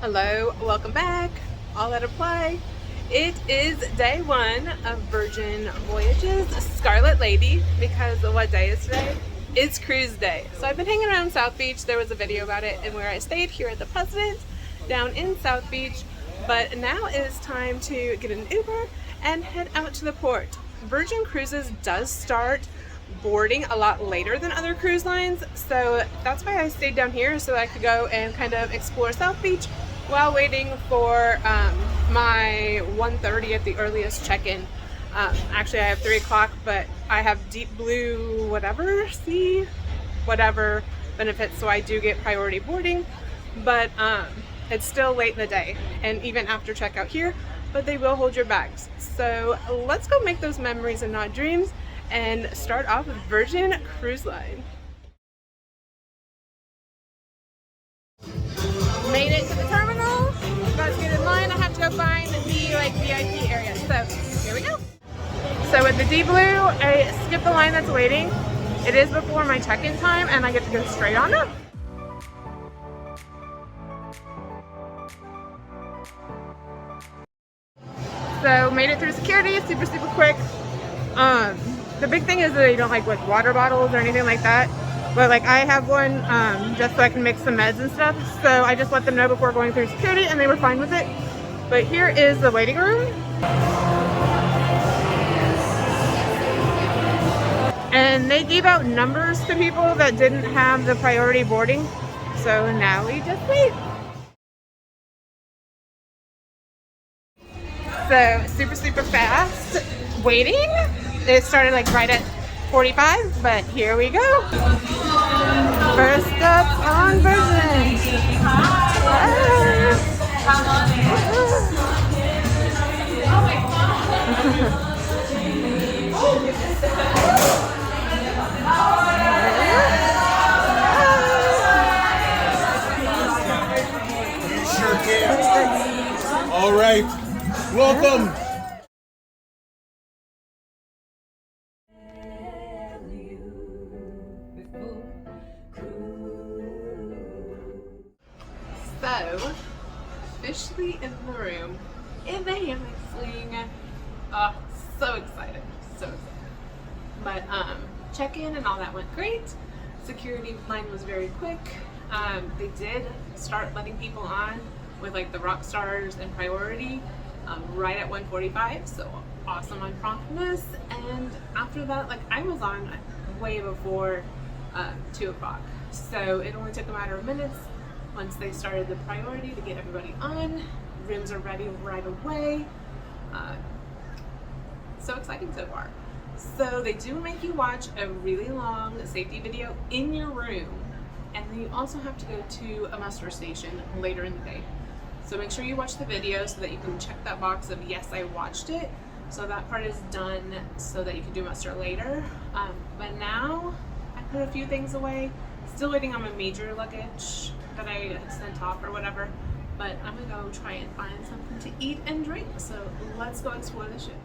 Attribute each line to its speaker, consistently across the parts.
Speaker 1: Hello, welcome back. All that apply. It is day one of Virgin Voyages Scarlet Lady because what day is today? It's cruise day. So I've been hanging around South Beach. There was a video about it and where I stayed here at the President down in South Beach. But now it is time to get an Uber and head out to the port. Virgin Cruises does start boarding a lot later than other cruise lines, so that's why I stayed down here so I could go and kind of explore South Beach while waiting for my 1:30 at the earliest check-in. Actually I have 3 o'clock, but I have deep blue whatever sea whatever benefits, so I do get priority boarding, but it's still late in the day and even after checkout here, but they will hold your bags. So let's go make those memories and not dreams and start off with Virgin Cruise Line. Made it to the terminal. About to get in line. I have to go find the VIP area. So here we go. So with the D Blue, I skipped the line that's waiting. It is before my check-in time and I get to go straight on up. So made it through security, super quick. The big thing is that they don't like water bottles or anything like that. But like I have one just so I can mix some meds and stuff. So I just let them know before going through security and they were fine with it. But here is the waiting room. And they gave out numbers to people that didn't have the priority boarding. So now we just wait. So super fast waiting. It started like right at 45, but here we go. First up on Virgin.
Speaker 2: You sure can. All right, welcome.
Speaker 1: So, officially in the room, in the hammock swing. So excited, so excited. But check-in and all that went great. Security line was very quick. They did start letting people on with like the rock stars and priority right at 1:45, so awesome on promptness. And after that, like I was on way before 2 o'clock, so it only took a matter of minutes. Once they started the priority to get everybody on, rooms are ready right away. So exciting so far. So they do make you watch a really long safety video in your room, and then you also have to go to a muster station later in the day. So make sure you watch the video so that you can check that box of yes, I watched it. So that part is done so that you can do muster later. But now I put a few things away. Still waiting on my major luggage that I sent off or whatever, but I'm gonna go try and find something to eat and drink. So let's go explore the ship.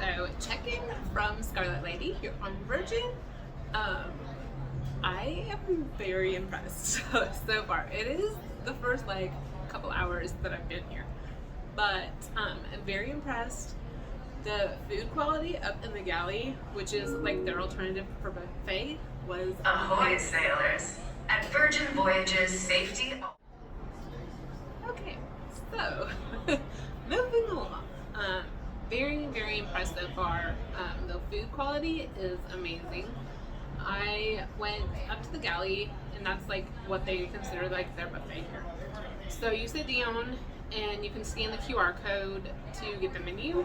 Speaker 1: So check-in from Scarlet Lady here on Virgin. I am very impressed so far. It is the first like couple hours that I've been here, but I'm very impressed. The food quality up in the galley, which is like their alternative for buffet, was
Speaker 3: Ahoy, sailors! At Virgin Voyages, safety.
Speaker 1: Okay, so moving along. Very, very impressed so far. The food quality is amazing. I went up to the galley, and that's like what they consider like their buffet here. So you sit down and you can scan the QR code to get the menu,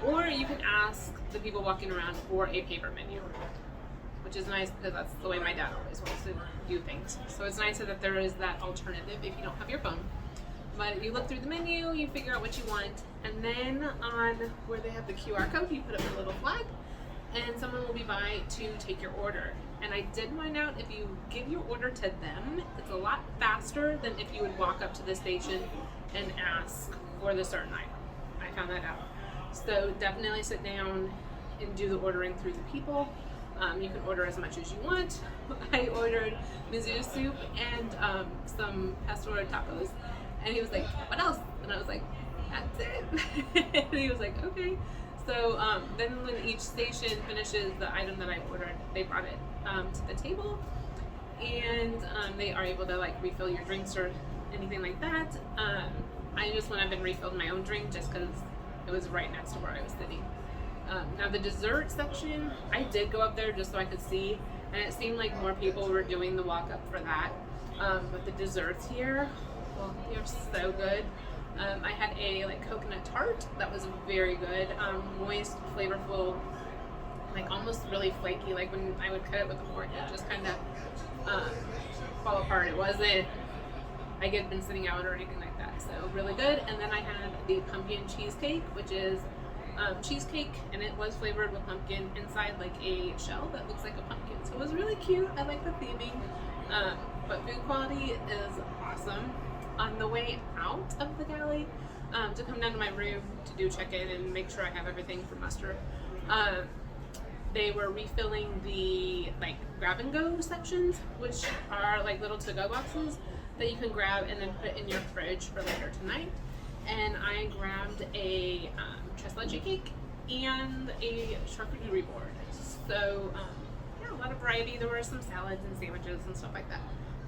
Speaker 1: or you can ask the people walking around for a paper menu, which is nice because that's the way my dad always wants to do things. So it's nice that there is that alternative if you don't have your phone. But you look through the menu, you figure out what you want, and then on where they have the QR code, you put up a little flag, and someone will be by to take your order. And I did find out if you give your order to them, it's a lot faster than if you would walk up to the station and ask for the certain item. I found that out. So definitely sit down and do the ordering through the people. You can order as much as you want. I ordered miso soup and some pastor tacos. And he was like, what else? And I was like, that's it. And he was like, okay. So then when each station finishes the item that I ordered, they brought it to the table. And they are able to like refill your drinks or anything like that. I just went up and refilled my own drink just because it was right next to where I was sitting. Now the dessert section, I did go up there just so I could see, and it seemed like more people were doing the walk up for that. But the desserts here, well, they're so good. I had a like coconut tart that was very good, moist, flavorful, like almost really flaky. Like when I would cut it with a fork, it just kind of fall apart. It wasn't like it had been sitting out or anything like that. So really good. And then I had the pumpkin cheesecake, which is cheesecake, and it was flavored with pumpkin inside like a shell that looks like a pumpkin. So it was really cute. I like the theming. But food quality is awesome. On the way out of the galley, to come down to my room to do check-in and make sure I have everything for muster, they were refilling the like grab and go sections, which are like little to-go boxes that you can grab and then put in your fridge for later tonight. And I grabbed a tres leche cake and a charcuterie board. So yeah, a lot of variety. There were some salads and sandwiches and stuff like that,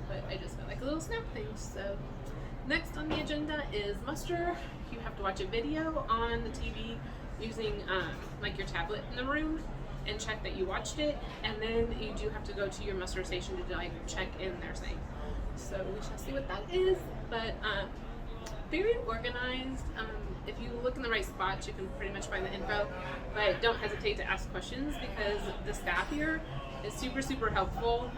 Speaker 1: but I just felt like a little snack thing. So next on the agenda is muster. You have to watch a video on the TV using like your tablet in the room and check that you watched it, and then you do have to go to your muster station to like check in their thing. So we shall see what that is, but very organized. If you look in the right spots, you can pretty much find the info, but don't hesitate to ask questions because the staff here is super, super helpful.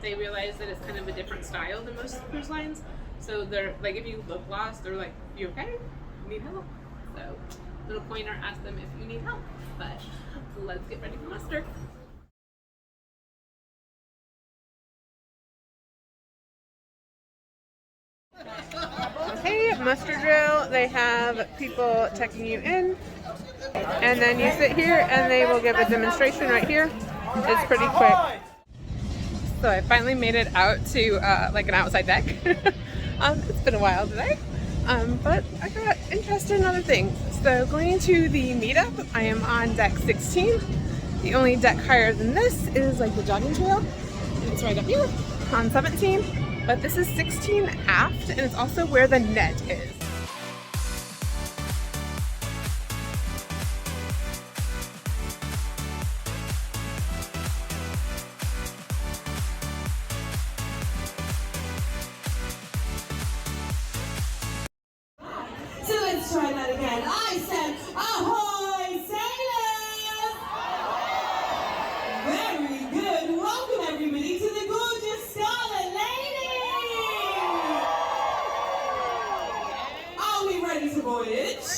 Speaker 1: They realize that it's kind of a different style than most cruise lines. So they're like, if you look lost, they're like, you okay? You need help? So little pointer, ask them if you need help. But let's get ready for muster. Okay, muster drill. They have people checking you in, and then you sit here and they will give a demonstration right here. It's pretty quick. So I finally made it out to like an outside deck. It's been a while today, but I got interested in other things. So going to the meetup, I am on deck 16. The only deck higher than this is like the jogging trail. It's right up here on 17, but this is 16 aft, and it's also where the net is.
Speaker 4: So let's try that again. I said, ahoy, sailors! Very good. Welcome everybody to the gorgeous Scarlet Lady! Are we ready to voyage?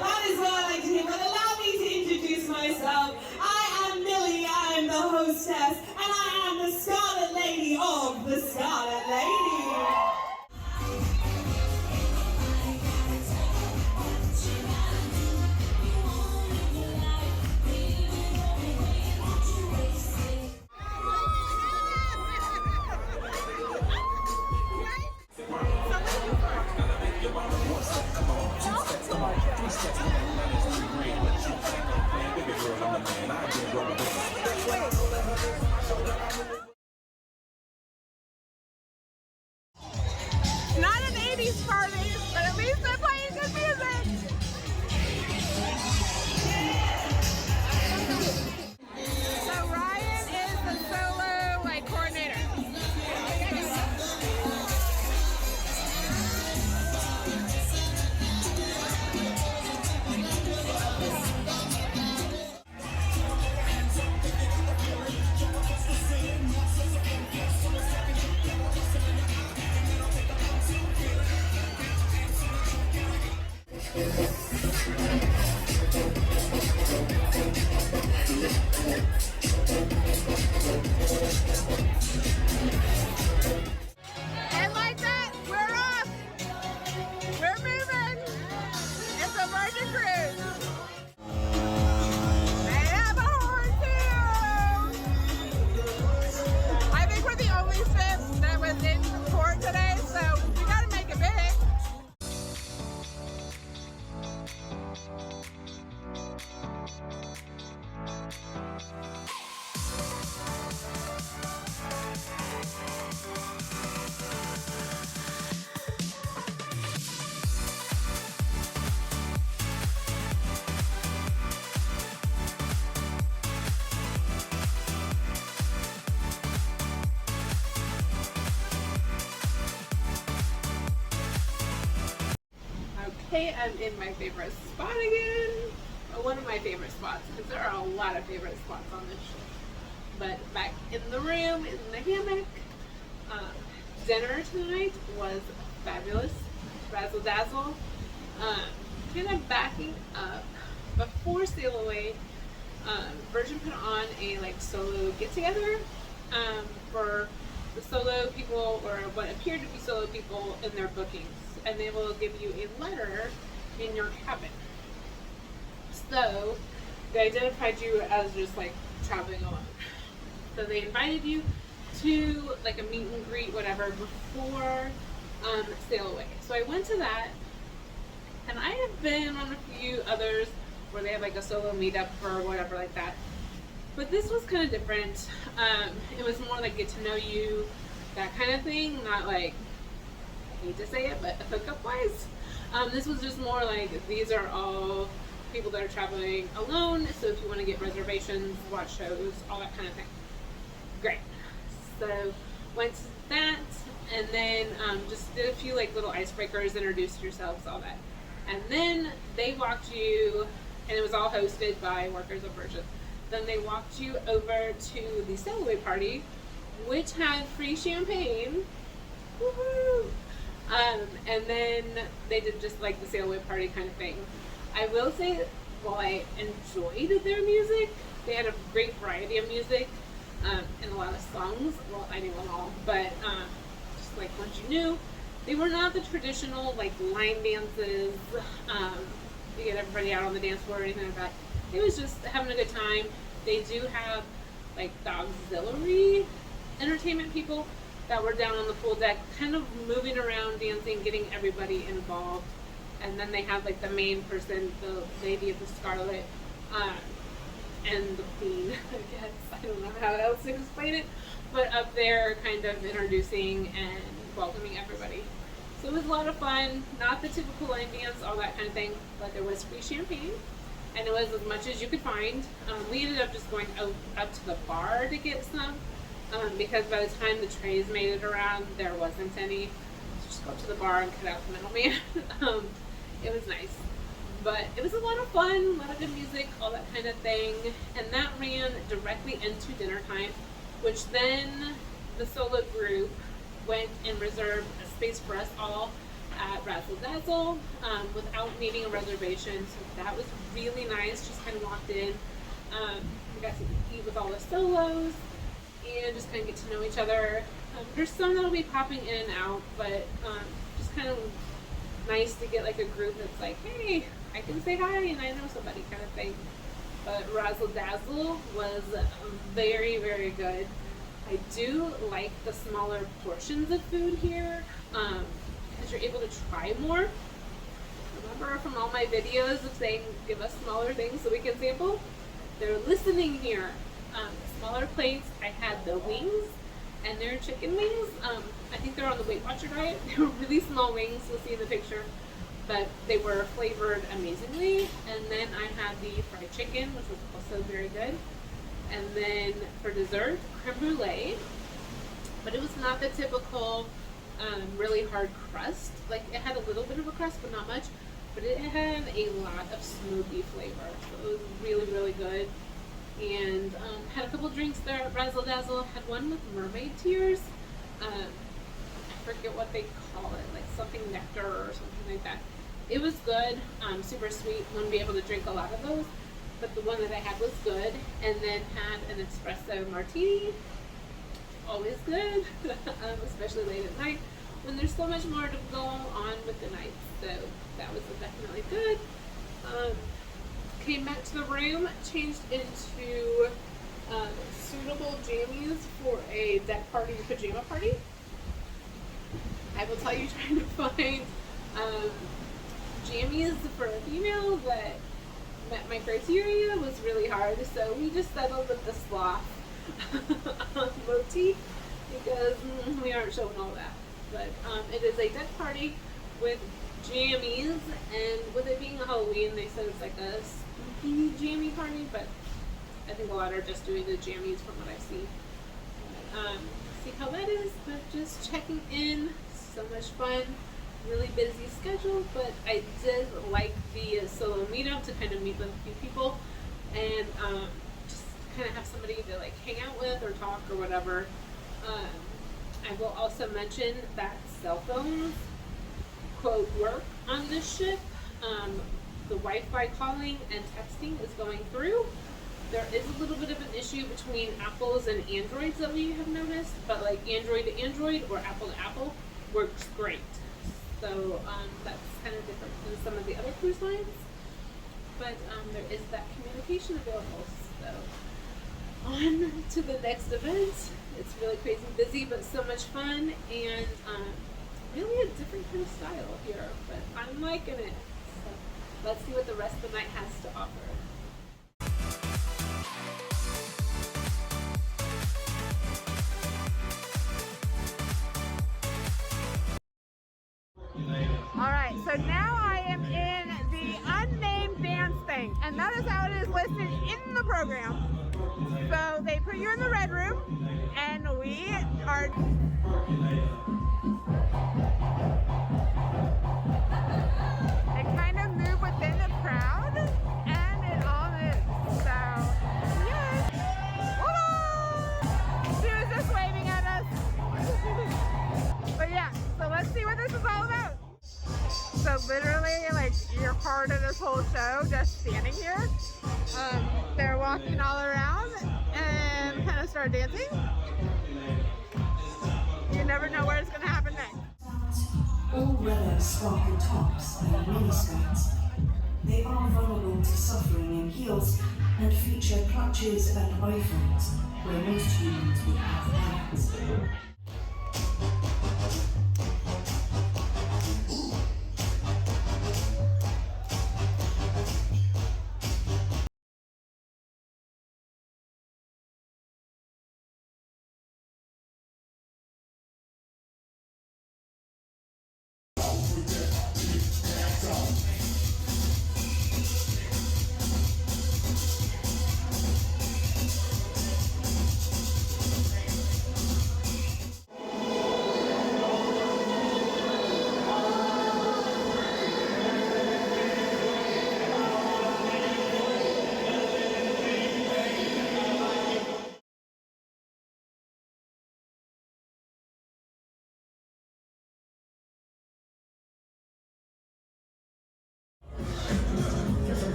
Speaker 4: That is what I like to hear, but allow me to introduce myself. I am Millie, I am the hostess, and I am the Scarlet Lady of the Scarlet Lady.
Speaker 1: Hey, I'm in my favorite spot again. Well, one of my favorite spots, because there are a lot of favorite spots on this show. But back in the room, in the hammock. Dinner tonight was fabulous. Razzle dazzle. Kind of backing up. Before Sail Away, Virgin put on a like solo get together for the solo people, or what appeared to be solo people in their bookings, and they will give you a letter in your cabin. So they identified you as just like traveling alone. So they invited you to like a meet and greet, whatever, before Sail Away. So I went to that, and I have been on a few others where they have like a solo meetup or whatever like that. But this was kind of different. It was more like get to know you, that kind of thing. Not like, I hate to say it, but hookup wise. This was just more like these are all people that are traveling alone. So if you want to get reservations, watch shows, all that kind of thing. Great. So went to that, and then just did a few like little icebreakers, introduced yourselves, all that. And then they walked you, and it was all hosted by workers of Virgin. Then they walked you over to the Sail Away party, which had free champagne. Woohoo! And then they did just like the Sail Away party kind of thing. I will say that while I enjoyed their music, they had a great variety of music and a lot of songs. Well, I knew them all, but just like ones you knew. They were not the traditional like line dances, to get everybody out on the dance floor or anything like that. It was just having a good time. They do have like the auxiliary entertainment people that were down on the pool deck, kind of moving around, dancing, getting everybody involved. And then they have like the main person, the lady of the Scarlet, and the queen, I guess. I don't know how else to explain it, but up there kind of introducing and welcoming everybody. So it was a lot of fun, not the typical line dance, all that kind of thing, but there was free champagne, and it was as much as you could find. We ended up just going up to the bar to get some, because by the time the trays made it around, there wasn't any. So just go up to the bar and cut out the middleman. It was nice. But it was a lot of fun, a lot of good music, all that kind of thing. And that ran directly into dinner time, which then the solo group went and reserved a space for us all at Razzle Dazzle without needing a reservation. So that was really nice. Just kind of walked in. We got to eat with all the solos and just kind of get to know each other. There's some that'll be popping in and out, but just kind of nice to get like a group that's like, hey, I can say hi and I know somebody kind of thing. But Razzle Dazzle was very, very good. I do like the smaller portions of food here because you're able to try more. Remember from all my videos of saying give us smaller things so we can sample? They're listening here. Smaller plates. I had the wings, and they're chicken wings. I think they're on the Weight Watcher diet. They were really small wings, you'll see in the picture, but they were flavored amazingly. And then I had the fried chicken, which was also very good. And then for dessert, creme brulee, but it was not the typical really hard crust. Like it had a little bit of a crust, but not much. But it had a lot of smoky flavor, so it was really, really good. And had a couple drinks there at Razzle Dazzle. Had one with mermaid tears. I forget what they call it, like something nectar or something like that. It was good, super sweet. Wouldn't be able to drink a lot of those, but the one that I had was good. And then had an espresso martini. Always good, especially late at night when there's so much more to go on with the night. So that was definitely good. Came back to the room, changed into suitable jammies for a deck party pajama party. I will tell you, trying to find jammies for a female that met my criteria was really hard, so we just settled with the sloth motif because we aren't showing all that. But it is a deck party with jammies, and with it being Halloween, they said it's like a spooky jammy party, but I think a lot are just doing the jammies from what I see. See how that is, but just checking in. So much fun. really busy schedule, but I did like the solo meetup to kind of meet with a few people and just kind of have somebody to like hang out with or talk or whatever. I will also mention that cell phones, quote, work on this ship. The Wi-Fi calling and texting is going through. There is a little bit of an issue between Apples and Androids that we have noticed, but like Android to Android or Apple to Apple works great. So that's kind of different than some of the other cruise lines. But there is that communication available. So on to the next event. It's really crazy busy, but so much fun, and really a different kind of style here, but I'm liking it. So let's see what the rest of the night has to offer. Alright, so now I am in the unnamed dance thing, and that is how it is listed in the program. So they put you in the red room, and we are... They kind of move within the crowd, and it all moves. So, yes! Whoa! She was just waving at us. But yeah, so let's see what this is all about. So literally, like, you're part of this whole show just standing here. They're walking all around and kind of start dancing. You never know where it's going to happen next.
Speaker 5: All wear sparkle tops and miniskirts. They are vulnerable to suffering in heels and feature clutches and iPhones, where most humans would have hands.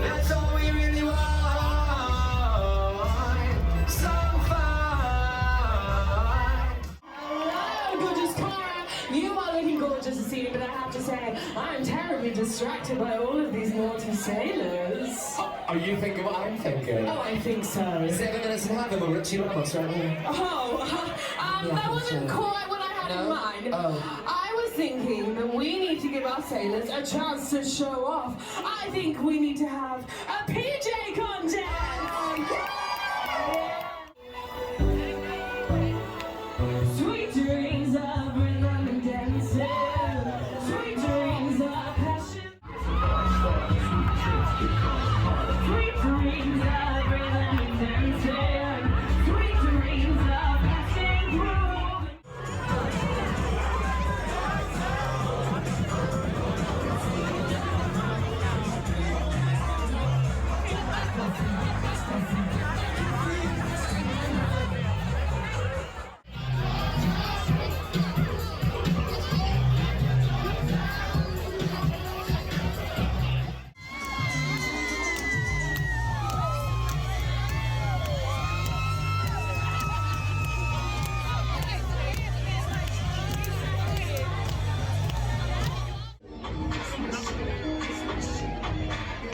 Speaker 6: That's all we really want. So far.
Speaker 4: Hello, gorgeous Cara. You are looking gorgeous this evening, but I have to say, I'm terribly distracted by all of these naughty sailors.
Speaker 6: Are you thinking what I'm thinking?
Speaker 4: Oh, I think so.
Speaker 6: 7 minutes in heaven, we're Richie Ramos right here.
Speaker 4: That wasn't quite what I had in mind. I was thinking that we need to give our sailors a chance to show off. I think we need to have a PJ contest! Sweet dreams of rhythm and dancing. Sweet dreams of passion. Sweet dreams of rhythm and dancing. Sweet dreams of passing through.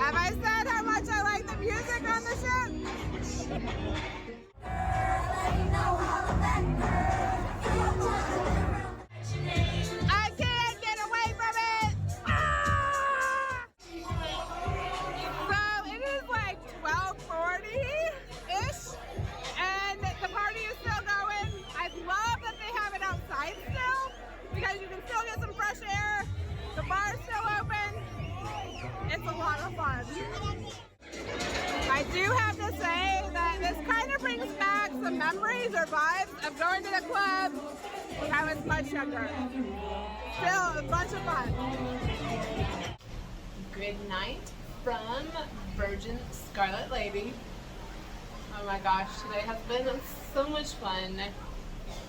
Speaker 1: Have I said how much I like the music on the ship? I can't get away from it! Ah! So it is like 12:40-ish, and the party is still going. I love that they have it outside still. to say that this kind of brings back some memories or vibes of going to the club when I was much younger. Still a bunch of fun. Good night from Virgin Scarlet Lady. Oh my gosh, today has been so much fun.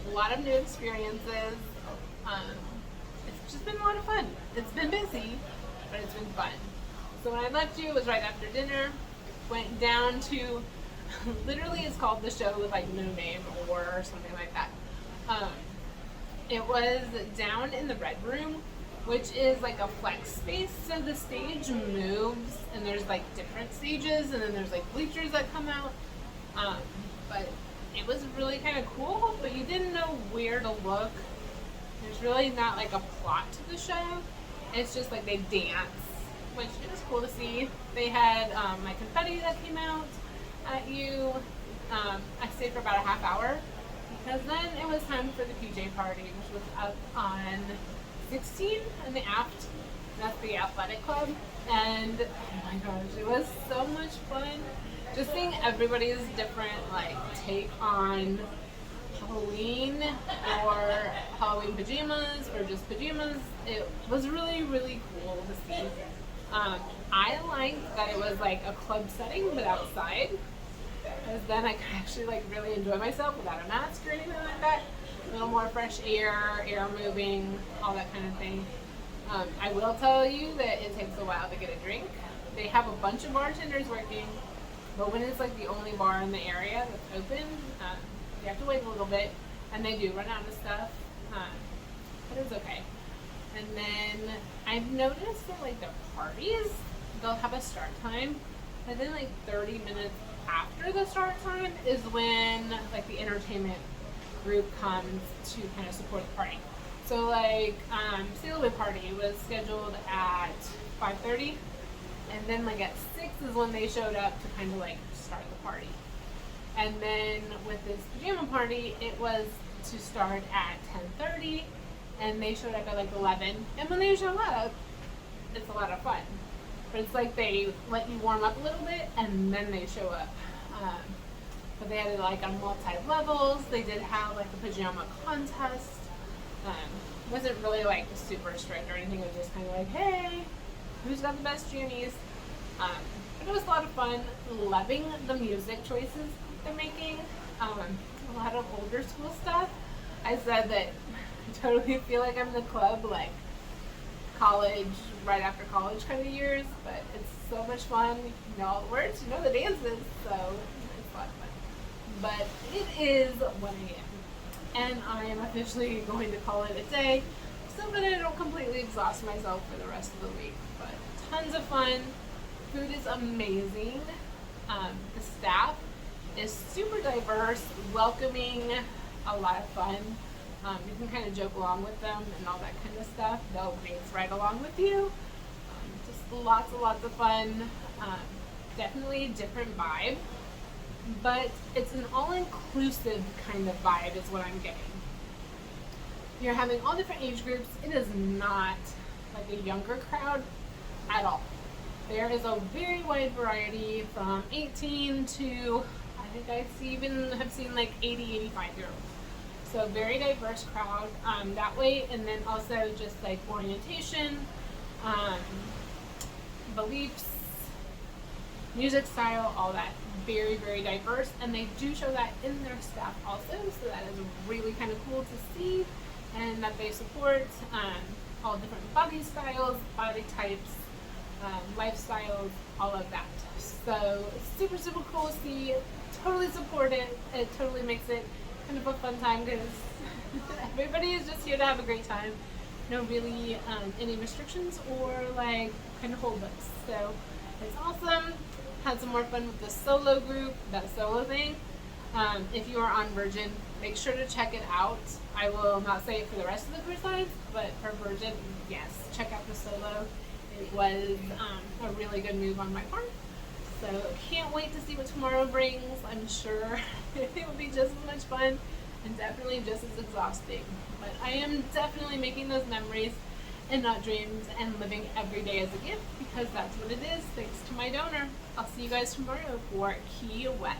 Speaker 1: A lot of new experiences. It's just been a lot of fun. It's been busy, but it's been fun. So when I left you, it was right after dinner. Went down to, literally it's called the show with like no name or something like that. It was down in the Red Room, which is like a flex space. So the stage moves and there's like different stages and then there's like bleachers that come out. But it was really kind of cool, but you didn't know where to look. There's really not like a plot to the show. It's just like they dance, which is cool to see. They had my confetti that came out at you. I stayed for about a half hour because then it was time for the PJ party, which was up on 16 in the aft. That's the athletic club. And oh my gosh, it was so much fun. Just seeing everybody's different like take on Halloween or Halloween pajamas or just pajamas. It was really, really cool to see. I liked that it was like a club setting but outside, because then I could actually like really enjoy myself without a mask or anything like that. A little more fresh air moving, all that kind of thing. I will tell you that it takes a while to get a drink. They have a bunch of bartenders working, but when it's like the only bar in the area that's open, you have to wait a little bit, and they do run out of stuff, but it's okay. And then I've noticed that like their parties, they'll have a start time, and then like 30 minutes after the start time is when like the entertainment group comes to kind of support the party. So like Scarlet Party was scheduled at 5:30, and then like at 6 is when they showed up to kind of like start the party. And then with this pajama party, it was to start at 10:30, and they showed up at like 11. And when they show up, it's a lot of fun. But it's like they let you warm up a little bit, and then they show up. But they had it like on multi-levels. They did have like a pajama contest. Wasn't really like super strict or anything. It was just kind of like, hey, who's got the best jammies? But it was a lot of fun. Loving the music choices they're making. A lot of older school stuff. I said that I totally feel like I'm in the club, like college, right after college kind of years, but it's so much fun. You know all the words, you know the dances, so it's a lot of fun. But it is 1 a.m. and I am officially going to call it a day so that I don't completely exhaust myself for the rest of the week. But tons of fun. Food is amazing. The staff is super diverse, welcoming, a lot of fun. You can kind of joke along with them and all that kind of stuff. They'll dance right along with you. Just lots of fun. Definitely a different vibe, but it's an all-inclusive kind of vibe is what I'm getting. You're having all different age groups. It is not like a younger crowd at all. There is a very wide variety from 18 to, I think I even have seen like 80, 85 year olds. So very diverse crowd that way. And then also just like orientation, beliefs, music style, all that. Very, very diverse. And they do show that in their staff also. So that is really kind of cool to see. And that they support all different body styles, body types, lifestyles, all of that. So it's super, super cool to see. Totally support it. It totally makes it kind of a fun time because everybody is just here to have a great time. No really any restrictions or like kind of holdups. So it's awesome. Had some more fun with the solo group, that solo thing. If you are on Virgin, make sure to check it out. I will not say it for the rest of the cruise lines, but for Virgin, yes, check out the solo. It was a really good move on my part. So can't wait to see what tomorrow brings. I'm sure it will be just as much fun and definitely just as exhausting. But I am definitely making those memories and not dreams, and living every day as a gift, because that's what it is, thanks to my donor. I'll see you guys tomorrow for Key West.